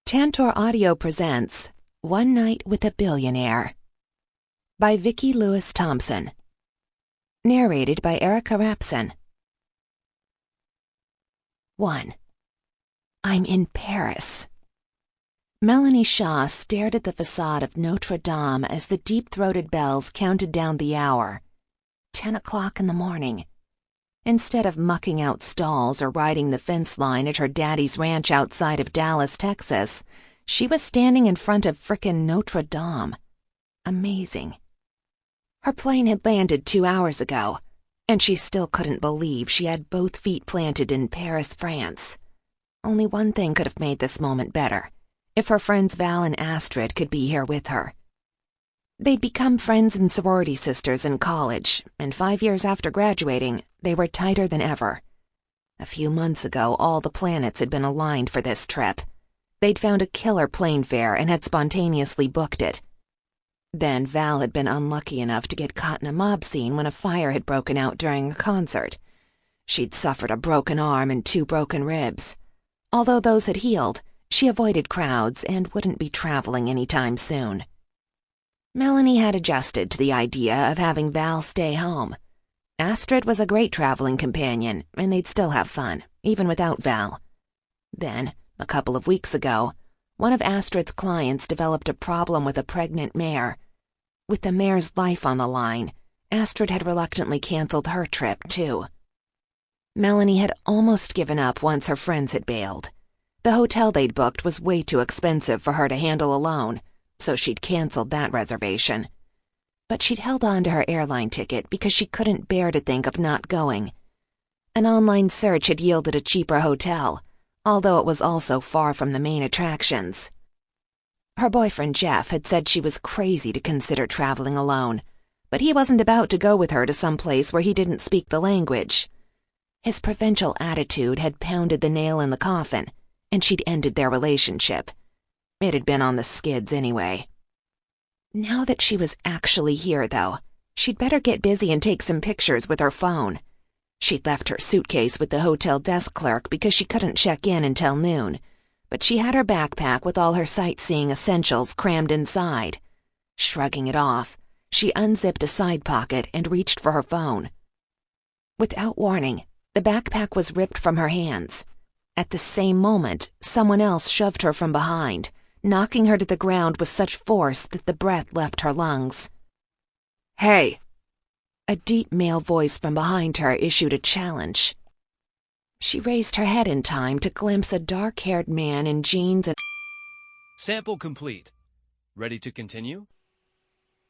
Tantor Audio presents One Night with a Billionaire by Vicki Thompson. Narrated by Arika Rapson. 1. I'm in Paris. Melanie Shaw stared at the facade of Notre Dame as the deep-throated bells counted down the hour. 10 o'clock in the morning. Instead of mucking out stalls or riding the fence line at her daddy's ranch outside of Dallas, Texas, she was standing in front of frickin' Notre Dame. Amazing. Her plane had landed 2 hours ago, and she still couldn't believe she had both feet planted in Paris, France. Only one thing could have made this moment better: if her friends Val and Astrid could be here with her. They'd become friends and sorority sisters in college, and 5 years after graduating, they were tighter than ever. A few months ago, all the planets had been aligned for this trip. They'd found a killer plane fare and had spontaneously booked it. Then Val had been unlucky enough to get caught in a mob scene when a fire had broken out during a concert. She'd suffered a broken arm and 2 broken ribs. Although those had healed, she avoided crowds and wouldn't be traveling anytime soon. Melanie had adjusted to the idea of having Val stay home. Astrid was a great traveling companion, and they'd still have fun, even without Val. Then, a couple of weeks ago, one of Astrid's clients developed a problem with a pregnant mare. With the mare's life on the line, Astrid had reluctantly canceled her trip, too. Melanie had almost given up once her friends had bailed. The hotel they'd booked was way too expensive for her to handle alone, so she'd canceled that reservation. But she'd held on to her airline ticket because she couldn't bear to think of not going. An online search had yielded a cheaper hotel, although it was also far from the main attractions. Her boyfriend Jeff had said she was crazy to consider traveling alone, but he wasn't about to go with her to some place where he didn't speak the language. His provincial attitude had pounded the nail in the coffin, and she'd ended their relationship. It had been on the skids anyway. Now that she was actually here, though, she'd better get busy and take some pictures with her phone. She'd left her suitcase with the hotel desk clerk because she couldn't check in until noon, but she had her backpack with all her sightseeing essentials crammed inside. Shrugging it off, she unzipped a side pocket and reached for her phone. Without warning, the backpack was ripped from her hands. At the same moment, someone else shoved her from behind, knocking her to the ground with such force that the breath left her lungs. "Hey!" A deep male voice from behind her issued a challenge. She raised her head in time to glimpse a dark-haired man in jeans and... Sample complete. Ready to continue?